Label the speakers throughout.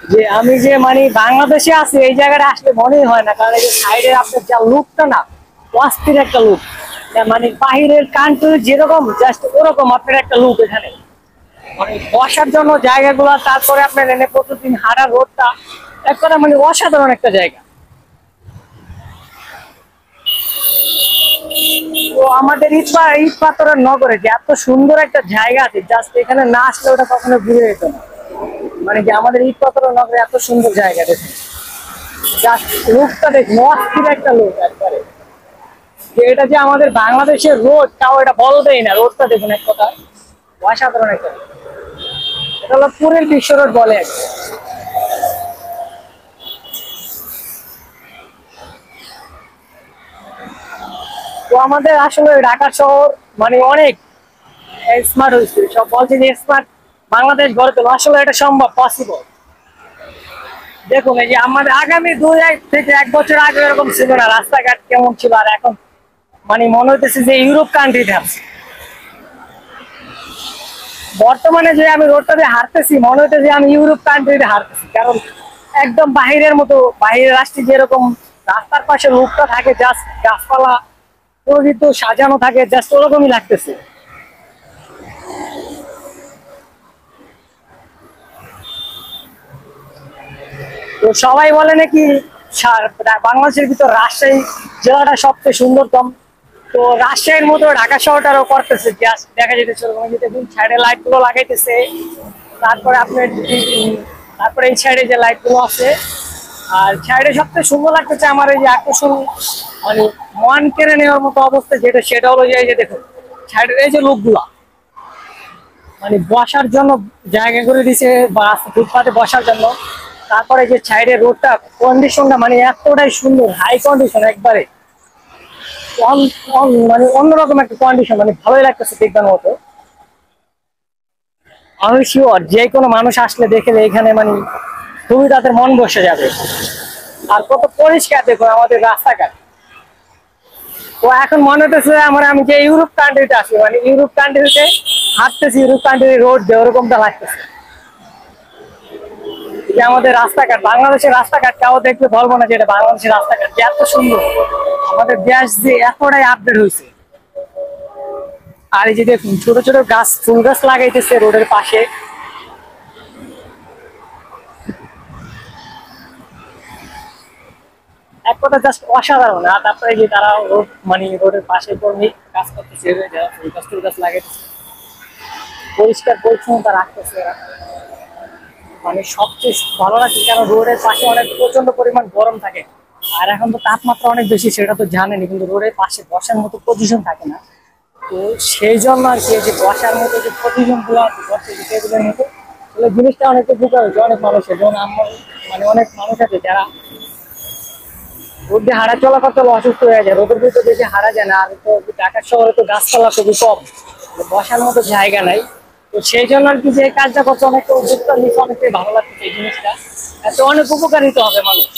Speaker 1: যে আমি যে মানে বাংলাদেশে আছি এই জায়গাটা আসলে মনেই হয় না, কারণ এই যে সাইডের আপনার যা লুকটা না, অস্থির একটা লুক। মানে বাহিরের কান্ট্রি যেরকম জাস্ট ওরকম আপনার একটা লুক এখানে। মানে বসার জন্য জায়গাগুলো, তারপরে আপনার এনে প্রতিদিন হাঁটা রোডটা একবারে মানে অসাধারণ একটা জায়গা। তো আমাদের ইট পাথরের নগরে যে এত সুন্দর একটা জায়গা আছে, জাস্ট এখানে না আসলে ওটা কখনো ঘুরে যেত না। মানে যে আমাদের ইট পাথরের নগরে এত সুন্দর জায়গা দেখুন, জাস্ট লুকটা দেখুন, অস্থির একটা লুক একবারে। যে এটা যে আমাদের বাংলাদেশের রোড, তাও এটা বলবেই না। রোডটা দেখুন এক কথা অসাধারণ একটা road। এটা হলো পুরের বিশ্ব রোড বলে আর কি। তো আমাদের আসলে ঢাকা শহর মানে অনেক স্মার্ট হয়েছে, সব বলছে যে স্মার্ট বাংলাদেশ গড়ে তোলা, আসলে এটা সম্ভব, পসিবল। দেখুন এই যে আমাদের আগামী 2 থেকে 1 বছর আগে এরকম ছিল না, রাস্তাঘাট কেমন ছিল, আর এখন মানে মনে হইতেছে যে ইউরোপ কান্ট্রিতে আছে। বর্তমানে যে আমি রোডটা দিয়ে হাঁটতেছি, মনে হইতেছে যে আমি ইউরোপ কান্ট্রিতে হাঁটতেছি, কারণ একদম বাহিরের মতো, বাহিরের রাষ্ট্রে যেরকম রাস্তার পাশে লোকটা থাকে, জাস্ট গাছপালা প্রকৃত সাজানো থাকে, জাস্ট ওরকমই লাগতেছে। তো সবাই বলে নাকি বাংলাদেশের ভিতর রাজশাহী জেলাটা সবচেয়ে সুন্দরতম। তো রাজশাহীর মতো ঢাকা শহরটারও করতেছে, জাস্ট দেখা যেতেছে সাইডে লাইট গুলো লাগাইতেছে। তারপরে আপনার তারপরে এই সাইডে যে লাইট গুলো আছে, আর সাইডে সবচেয়ে সুন্দর লাগতেছে আমার এই যে আকর্ষণ, মানে মন কেড়ে নেওয়ার মতো অবস্থা যেটা, সেটা হলো যে এই যে দেখুন সাইডের এই যে লোকগুলা মানে বসার জন্য জায়গা করে দিছে, বা ফুটপাতে বসার জন্য। তারপরে যে সাইডের রোডটা কন্ডিশনটা মানে এতটাই সুন্দর, হাই কন্ডিশন একবারে, মানে অন্যরকম একটা কন্ডিশন, মানে ভালোই লাগতেছে দেখবার মতো। আমি শিওর যে কোনো মানুষ আসলে দেখে এখানে মানে খুবই তাদের মন বসে যাবে। আর কত পরিষ্কার দেখুন আমাদের রাস্তাঘাট। তো এখন মনে হতেছে আমি যে ইউরোপ কান্ট্রিতে আছি, মানে ইউরোপ কান্ট্রিতে হাঁটতেছি, ইউরোপ কান্ট্রির রোড যে ওরকমটা লাগতেছে। যে আমাদের রাস্তাঘাট, বাংলাদেশের রাস্তাঘাট কেউ দেখলে বলবো না যে এটা বাংলাদেশের রাস্তাঘাট, যে এত সুন্দর। আমাদের দেশ যে এতটাই আপডেট হয়েছে। আর এই যে দেখুন ছোট ছোট গাছ, ফুল গাছ লাগাইতেছে রোডের পাশে। এক কথা জাস্ট অসাধারণ। আর তারপরে যে তারা মানে রোডের পাশে কর্মী কাজ করতেছে, যারা ফুল গাছ টুল গাছ লাগাইতেছে, পরিষ্কার পরিচ্ছন্নতা রাখতেছে এরা। মানে সবচেয়ে ভালো লাগছে, কারণ রোডের পাশে অনেক প্রচন্ড পরিমাণ গরম থাকে। আর এখন তো তাপমাত্রা অনেক বেশি, সেটা তো জানেনি, কিন্তু রোডের পাশে বসার মতো পজিশন থাকে না। তো সেই জন্য আর কি যে বসার মতো যে পজিশন গুলো আছে, বসে টেবিলের মতো, তাহলে জিনিসটা অনেক উপকার হচ্ছে অনেক মানুষের। যেমন আমার মানে অনেক মানুষ আছে যারা রোদ দিয়ে হাঁটা চলা করতে অসুস্থ হয়ে যায়, রোদের ভিতরে বেশি হারা যায় না। আর তো ঢাকার শহরে তো গাছপালা খুবই কম, বসার মতো জায়গা নাই। তো সেই জন্য আর কি যে কাজটা করছে, অনেকটা উদ্যোক্তা নিচ্ছে, অনেকটাই ভালো লাগছে এই জিনিসটা। এত অনেক উপকারিত হবে মানুষ।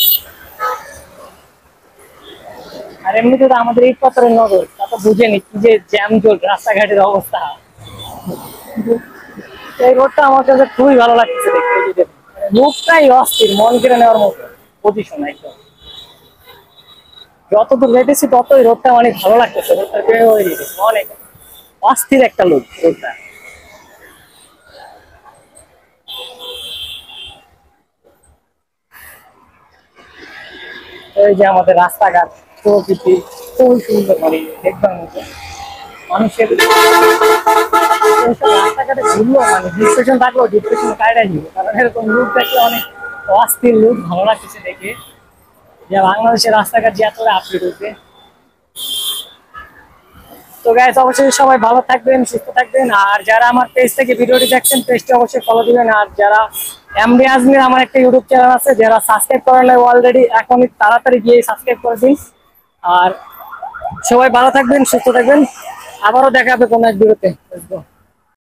Speaker 1: আর এমনিতে তো আমাদের ইট পাথরের নগর, তা তো বুঝেনি কি যে জ্যাম জল রাস্তাঘাটের অবস্থা। কিন্তু এই রোডটা আমার কাছে খুবই ভালো লাগছে দেখতে। এই যে দেখুন, মানে মুখটাই অস্থির, মন কেড়ে নেওয়ার মতো পজিশন একদম। যতদূর যেতেছি ততই রোডটা অনেক ভালো লাগতেছে, রোডটা অনেক অস্থির একটা লোক রোডটা। এই যে আমাদের রাস্তাঘাট, প্রকৃতি খুবই সুন্দর, মানে দেখবার মতো। মানুষের রাস্তাঘাটে ঘুরলেও মানে ডিপ্রেশন থাকলেও ডিপ্রেশন কাটাই দিব, কারণ এরকম লোক দেখলে অনেক অস্থির লোক, ভালো লাগতেছে দেখে যে বাংলাদেশের রাস্তাঘাট যে এতটা আপডেট হচ্ছে। তো গাইস অবশ্যই সবাই ভালো থাকবেন, সুস্থ থাকবেন। আর যারা আমার পেজ থেকে ভিডিওটি দেখছেন, পেজটি অবশ্যই ফলো দিবেন। আর যারা এমডি আজমির, আমার একটা ইউটিউব চ্যানেল আছে, যারা সাবস্ক্রাইব করেন নাই অলরেডি, এখনই তাড়াতাড়ি গিয়ে সাবস্ক্রাইব করে দিন। আর সবাই ভালো থাকবেন, সুস্থ থাকবেন। আবারও দেখা হবে কোনো এক ভিডিওতে।